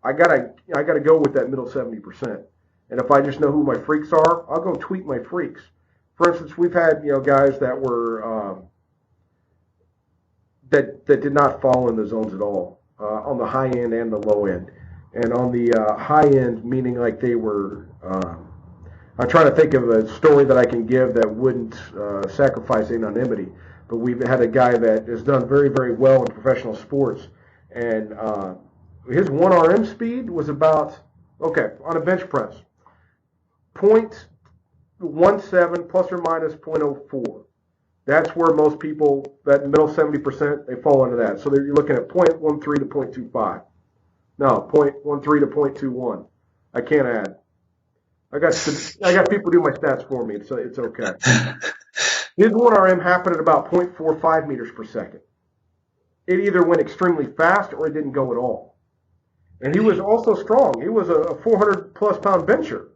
I gotta go with that middle 70%. And if I just know who my freaks are, I'll go tweak my freaks. For instance, we've had guys that were that did not fall in the zones at all on the high end and the low end. And on the high end, meaning like they were. I'm trying to think of a story that I can give that wouldn't sacrifice anonymity. But we've had a guy that has done very, very well in professional sports, and his 1 RM speed was about, on a bench press, 0.17 plus or minus 0.04. That's where most people, that middle 70%, they fall into that. So you're looking at 0.13 to 0.25. No, 0.13 to 0.21. I can't add. I got people do my stats for me. It's okay. His 1 RM happened at about 0.45 meters per second. It either went extremely fast or it didn't go at all. And he was also strong. He was a 400-plus pound bencher.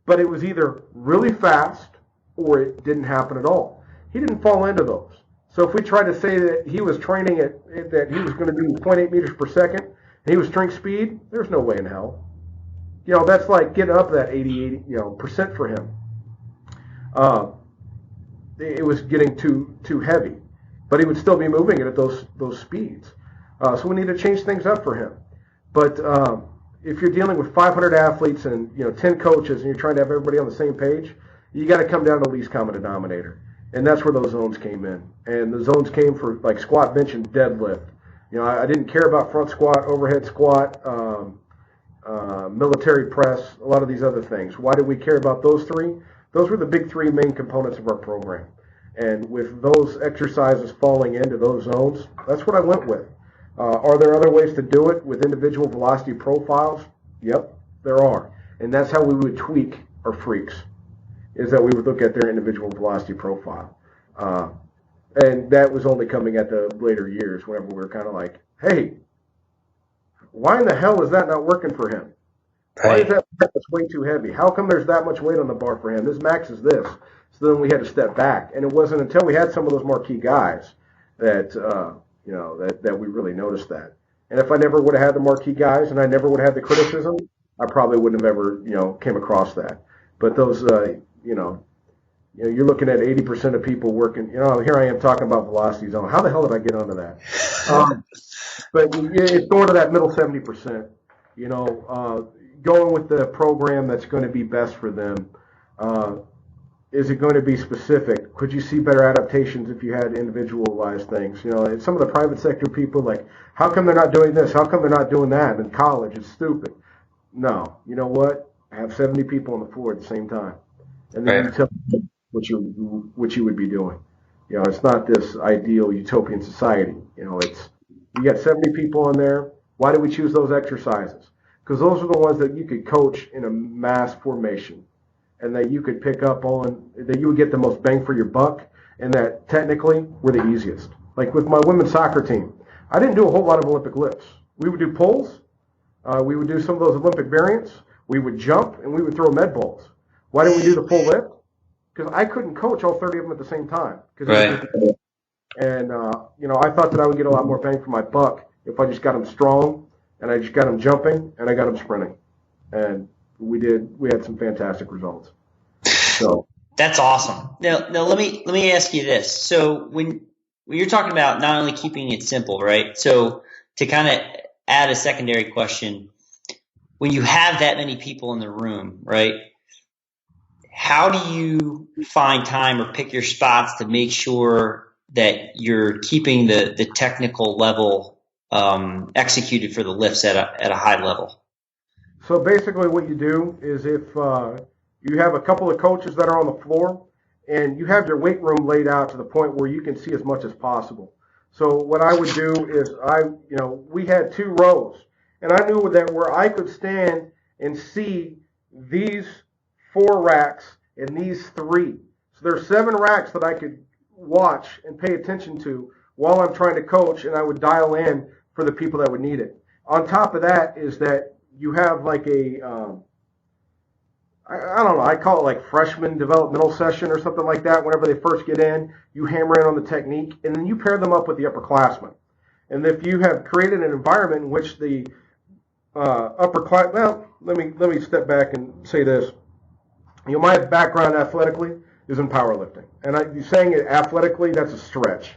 But it was either really fast or it didn't happen at all. He didn't fall into those. So if we tried to say that he was training that he was going to do 0.8 meters per second and he was strength speed, there's no way in hell. That's like getting up that 80 percent for him. It was getting too heavy, but he would still be moving it at those speeds. So we need to change things up for him. But if you're dealing with 500 athletes and 10 coaches and you're trying to have everybody on the same page, you got to come down to least common denominator, and that's where those zones came in. And the zones came for like squat, bench, and deadlift. I didn't care about front squat, overhead squat, military press, a lot of these other things. Why did we care about those three? Those were the big three main components of our program. And with those exercises falling into those zones, that's what I went with. Are there other ways to do it with individual velocity profiles? Yep, there are. And that's how we would tweak our freaks, is that we would look at their individual velocity profile. And that was only coming at the later years, whenever we were kind of like, hey, why in the hell is that not working for him? Why is that way too heavy? How come there's that much weight on the bar for him? This max is this. So then we had to step back. And it wasn't until we had some of those marquee guys that that we really noticed that. And if I never would have had the marquee guys and I never would have had the criticism, I probably wouldn't have ever, came across that. But those, you're looking at 80% of people working, here I am talking about velocity zone. How the hell did I get onto that? But it's going to that middle 70%, going with the program that's going to be best for them. Is it going to be specific? Could you see better adaptations if you had individualized things? Some of the private sector people, like, how come they're not doing this? How come they're not doing that? In college, it's stupid. No. You know what? I have 70 people on the floor at the same time. And then you tell them what you would be doing. It's not this ideal utopian society. It's, you got 70 people on there. Why did we choose those exercises? Because those are the ones that you could coach in a mass formation, and that you could pick up on, that you would get the most bang for your buck, and that technically were the easiest. Like with my women's soccer team, I didn't do a whole lot of Olympic lifts. We would do pulls, we would do some of those Olympic variants, we would jump, and we would throw med balls. Why didn't we do the full lift? Because I couldn't coach all 30 of them at the same time. Right. And, I thought that I would get a lot more bang for my buck if I just got them strong, and I just got them jumping, and I got them sprinting. And we had some fantastic results. So that's awesome. Now let me ask you this. So when you're talking about not only keeping it simple, right? So to kind of add a secondary question, when you have that many people in the room, right? How do you find time or pick your spots to make sure that you're keeping the technical level executed for the lifts at a high level? So basically what you do is if you have a couple of coaches that are on the floor and you have your weight room laid out to the point where you can see as much as possible. So what I would do is we had 2 rows, and I knew that where I could stand and see these 4 racks and these 3. So there's 7 racks that I could watch and pay attention to while I'm trying to coach, and I would dial in for the people that would need it. On top of that is that you have like I don't know, I call it like freshman developmental session or something like that. Whenever they first get in, you hammer in on the technique, and then you pair them up with the upperclassmen. And if you have created an environment in which the upper class, well, let me step back and say this. My background athletically is in powerlifting, and saying it athletically, that's a stretch,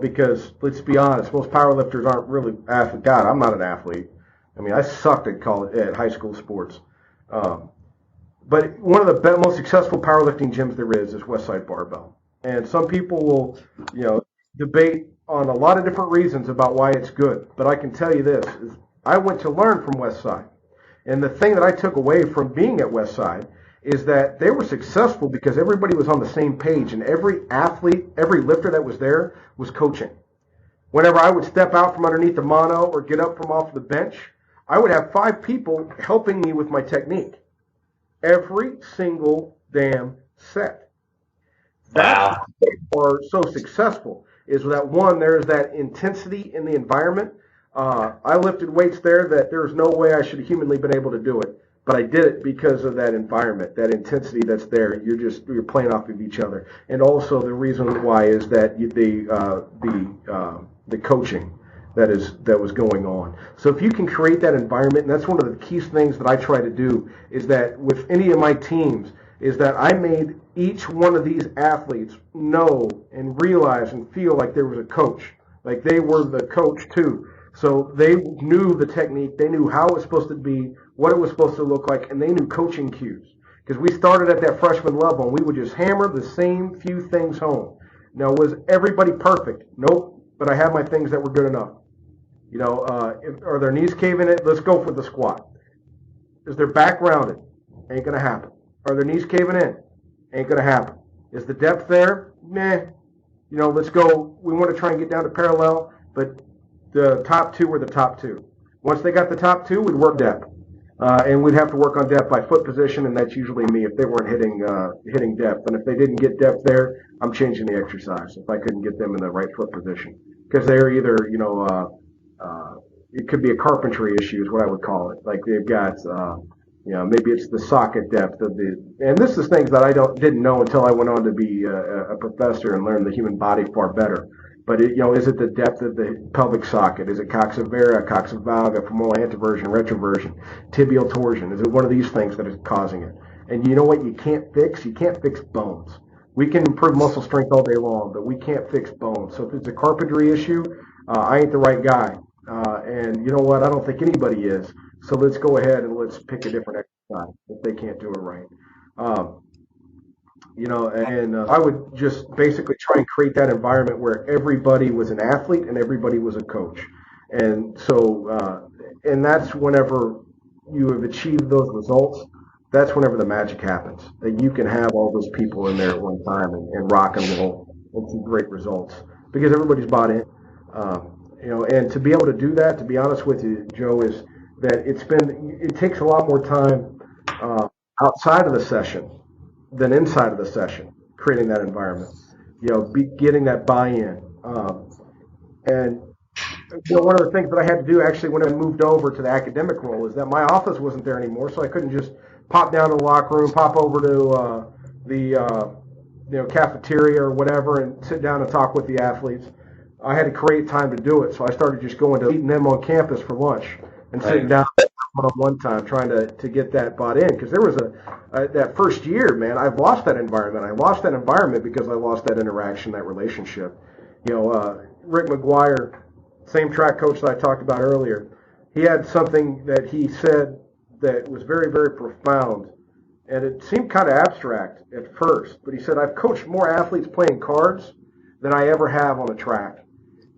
because let's be honest, most powerlifters aren't really athletes. God, I'm not an athlete. I mean, I sucked at high school sports. But one of the most successful powerlifting gyms there is Westside Barbell, and some people will, debate on a lot of different reasons about why it's good. But I can tell you this: is I went to learn from Westside, and the thing that I took away from being at Westside is that they were successful because everybody was on the same page, and every athlete, every lifter that was there was coaching. Whenever I would step out from underneath the mono or get up from off the bench, I would have 5 people helping me with my technique. Every single damn set. That's why they are so successful, is that one, there's that intensity in the environment. I lifted weights there that there's no way I should have humanly been able to do it. But I did it because of that environment, that intensity that's there. You're playing off of each other, and also the reason why is that the coaching that was going on. So if you can create that environment, and that's one of the key things that I try to do, is that with any of my teams, is that I made each one of these athletes know and realize and feel like there was a coach, like they were the coach too. So they knew the technique, they knew how it was supposed to be, what it was supposed to look like, and they knew coaching cues. Because we started at that freshman level, and we would just hammer the same few things home. Now, was everybody perfect? Nope, but I had my things that were good enough. Are their knees caving in? Let's go for the squat. Is their back rounded? Ain't going to happen. Are their knees caving in? Ain't going to happen. Is the depth there? Meh. Let's go. We want to try and get down to parallel, but the top 2 were the top 2. Once they got the top 2, we'd work depth. And we'd have to work on depth by foot position, and that's usually me if they weren't hitting depth. And if they didn't get depth there, I'm changing the exercise if I couldn't get them in the right foot position. Because they're either, it could be a carpentry issue is what I would call it. Like they've got, maybe it's the socket depth of and this is things that I didn't know until I went on to be a professor and learn the human body far better. But is it the depth of the pelvic socket? Is it coxavera, coxavalga, femoral anteversion, retroversion, tibial torsion? Is it one of these things that is causing it? And you know what you can't fix? You can't fix bones. We can improve muscle strength all day long, but we can't fix bones. So if it's a carpentry issue, I ain't the right guy. And you know what? I don't think anybody is. So let's go ahead and let's pick a different exercise if they can't do it right. I would just basically try and create that environment where everybody was an athlete and everybody was a coach. And so, and that's whenever you have achieved those results, that's whenever the magic happens, that you can have all those people in there at one time and rock and roll and see great results because everybody's bought in. And to be able to do that, to be honest with you, Joe, is that it takes a lot more time outside of the session than inside of the session, creating that environment, getting that buy-in. And one of the things that I had to do actually when I moved over to the academic role is that my office wasn't there anymore, so I couldn't just pop down to the locker room, pop over to the cafeteria or whatever and sit down and talk with the athletes. I had to create time to do it, so I started just going to meeting them on campus for lunch and sitting down one time trying to get that bought in, because there was that first year, man, I've lost that environment. I lost that environment because I lost that interaction, that relationship. Rick McGuire, same track coach that I talked about earlier, he had something that he said that was very, very profound, and it seemed kind of abstract at first, but he said, I've coached more athletes playing cards than I ever have on a track.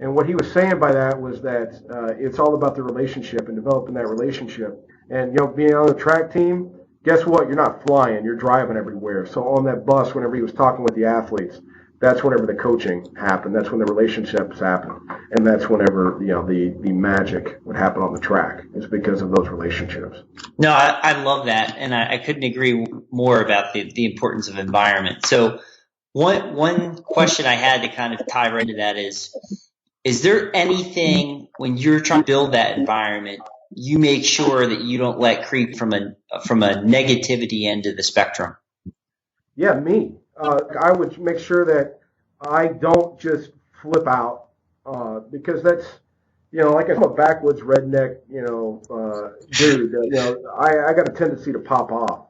And what he was saying by that was that it's all about the relationship and developing that relationship. And, being on the track team, guess what? You're not flying. You're driving everywhere. So on that bus, whenever he was talking with the athletes, that's whenever the coaching happened. That's when the relationships happened. And that's whenever, the magic would happen on the track. It's because of those relationships. No, I love that. And I couldn't agree more about the importance of environment. So one question I had to kind of tie right into that is there anything when you're trying to build that environment you make sure that you don't let creep from a negativity end of the spectrum? Yeah, me. I would make sure that I don't just flip out because that's, like I'm a backwoods redneck, dude. I got a tendency to pop off,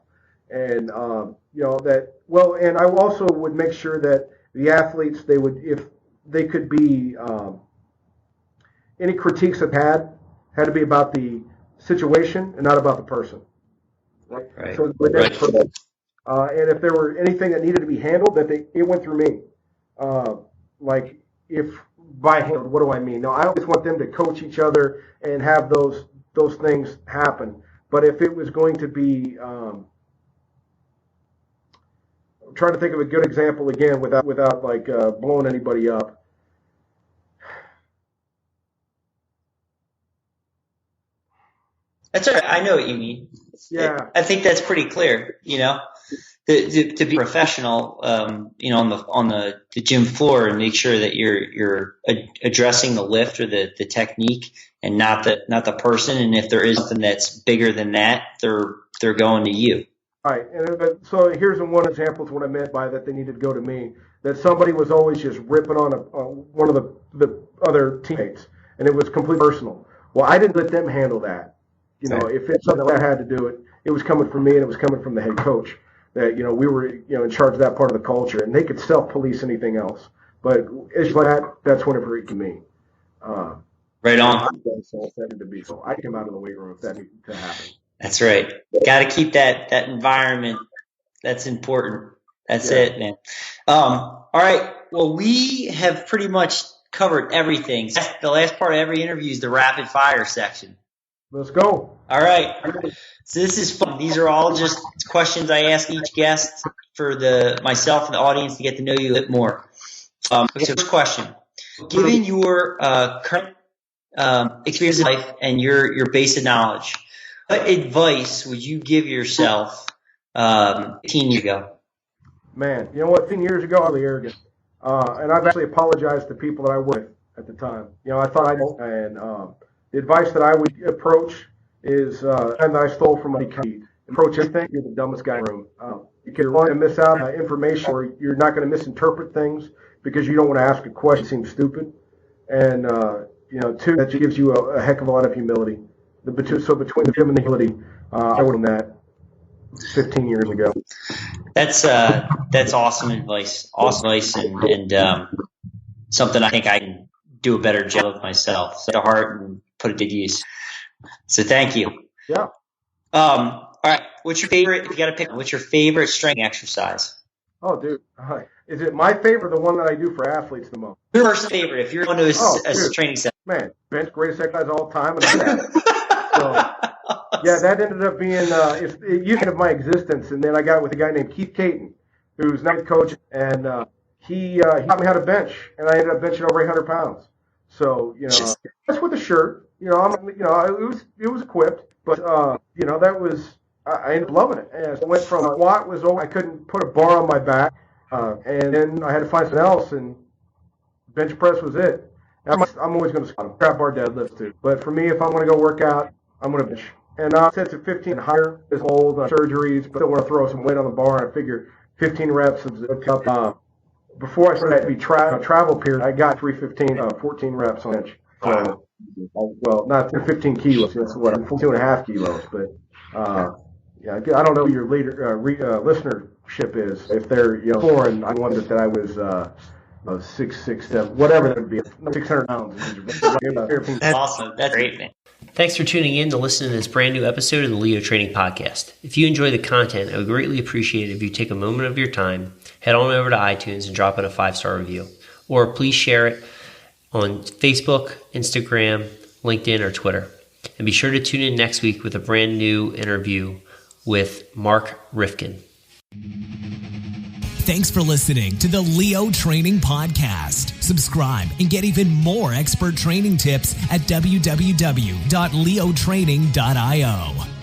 and and I also would make sure that the athletes, if they could be, any critiques I've had to be about the situation and not about the person. Right. So and if there were anything that needed to be handled, it went through me. Like if by handled, what do I mean? No, I always want them to coach each other and have those things happen. But if it was going to be, I'm trying to think of a good example again without like blowing anybody up. That's all right. I know what you mean. Yeah. I think that's pretty clear, to be professional, on the gym floor and make sure that you're addressing the lift or the technique and not the person. And if there is something that's bigger than that, they're going to you. All right. And so here's one example of what I meant by that they needed to go to me, that somebody was always just ripping on one of the other teammates, and it was completely personal. Well, I didn't let them handle that. If it's something that I had to do it was coming from me, and it was coming from the head coach. That we were in charge of that part of the culture, and they could self-police anything else. But it's like that's whenever it can me. Right on. So I came out of the weight room if that needed to happen. That's right. Got to keep that environment. That's important. That's it, man. All right. Well, we have pretty much covered everything. The last part of every interview is the rapid fire section. Let's go. All right. So this is fun. These are all just questions I ask each guest for myself and the audience to get to know you a bit more. Okay, so first question. Given your current experience in life and your base of knowledge, what advice would you give yourself 15 years ago? Man, you know what? 10 years ago, I was really arrogant. And I've actually apologized to people that I worked with at the time. I thought I knew. And the advice that I would approach is, and that I stole from my company, approach anything, you're the dumbest guy in the room. You're going to miss out on information, or you're not going to misinterpret things because you don't want to ask a question that seems stupid. And, two, that gives you a heck of a lot of humility. So between the gym and the humility, I would have done that 15 years ago. That's awesome advice. Awesome advice, and something I think I can do a better job of myself. Set to heart and put it to use. So thank you. Yeah. All right. What's your favorite? If you got to pick, what's your favorite strength exercise? Oh, dude. Is it my favorite, or the one that I do for athletes the most? Your first favorite, if you're going to a training center. Man, bench, greatest exercise of all time. And so, yeah, that ended up being it used to be my existence, and then I got with a guy named Keith Caton, who's now the coach, and he taught me how to bench, and I ended up benching over 800 pounds. So that's with a shirt. It was equipped, but that was I ended up loving it. And so I went from squat was over, I couldn't put a bar on my back, and then I had to find something else, and bench press was it. I'm always going to squat, crap bar deadlift too. But for me, if I'm going to go work out, I'm going to bench. And sets at 15 and higher is old surgeries, but I want to throw some weight on the bar. And I figure 15 reps is up. Before I started to be travel period, I got 315, 14 reps on bench. So, well, not 15 kilos. That's what 2.5 kilos. But I don't know who your listenership is. If they're foreign, I wondered that I was 6', 7", whatever that would be, 600 pounds. That's awesome. That's great, man. Thanks for tuning in to listen to this brand new episode of the Leo Training Podcast. If you enjoy the content, I would greatly appreciate it if you take a moment of your time, head on over to iTunes and drop in a 5-star review. Or please share it on Facebook, Instagram, LinkedIn, or Twitter. And be sure to tune in next week with a brand new interview with Mark Rifkin. Thanks for listening to the Leo Training Podcast. Subscribe and get even more expert training tips at www.leotraining.io.